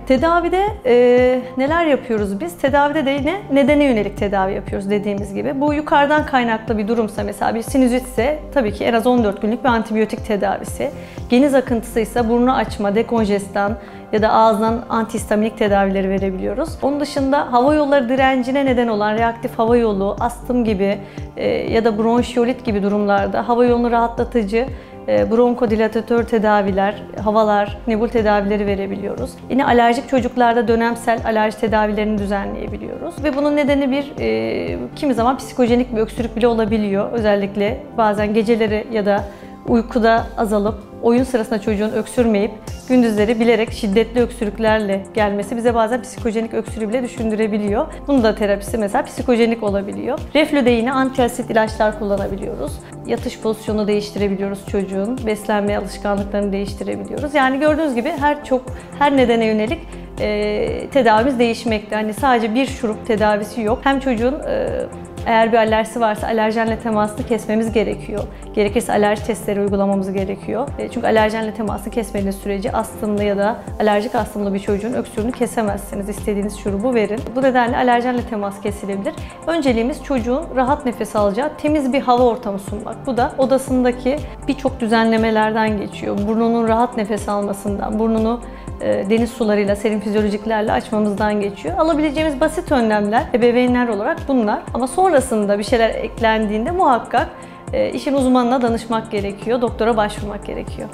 Tedavide neler yapıyoruz biz? Tedavide de yine nedene yönelik tedavi yapıyoruz dediğimiz gibi. Bu yukarıdan kaynaklı bir durumsa, mesela bir sinüzitse tabii ki en az 14 günlük bir antibiyotik tedavisi. Geniz akıntısıysa burnu açma, dekonjestan ya da ağızdan antihistaminik tedavileri verebiliyoruz. Onun dışında hava yolları direncine neden olan reaktif hava yolu, astım gibi ya da bronşiyolit gibi durumlarda hava yolunu rahatlatıcı bronkodilatatör tedaviler, havalar, nebul tedavileri verebiliyoruz. Yine alerjik çocuklarda dönemsel alerji tedavilerini düzenleyebiliyoruz. Ve bunun nedeni kimi zaman psikojenik bir öksürük bile olabiliyor. Özellikle bazen geceleri ya da uykuda azalıp oyun sırasında çocuğun öksürmeyip gündüzleri bilerek şiddetli öksürüklerle gelmesi bize bazen psikojenik öksürüğü bile düşündürebiliyor. Bunun da terapisi mesela psikojenik olabiliyor. Reflüde yine antiasit ilaçlar kullanabiliyoruz. Yatış pozisyonu değiştirebiliyoruz çocuğun. Beslenme alışkanlıklarını değiştirebiliyoruz. Yani gördüğünüz gibi her nedene yönelik tedavimiz değişmekte. Hani sadece bir şurup tedavisi yok. Hem çocuğun eğer bir alerjisi varsa alerjenle temasını kesmemiz gerekiyor. Gerekirse alerji testleri uygulamamız gerekiyor. Çünkü alerjenle temasını kesmediğiniz sürece astımlı ya da alerjik astımlı bir çocuğun öksürüğünü kesemezsiniz. İstediğiniz şurubu verin. Bu nedenle alerjenle temas kesilebilir. Önceliğimiz çocuğun rahat nefes alacağı temiz bir hava ortamı sunmak. Bu da odasındaki birçok düzenlemelerden geçiyor. Burnunun rahat nefes almasından, burnunu deniz sularıyla, serin fizyolojiklerle açmamızdan geçiyor. Alabileceğimiz basit önlemler ebeveynler olarak bunlar. Ama sonrasında bir şeyler eklendiğinde muhakkak işin uzmanına danışmak gerekiyor, doktora başvurmak gerekiyor.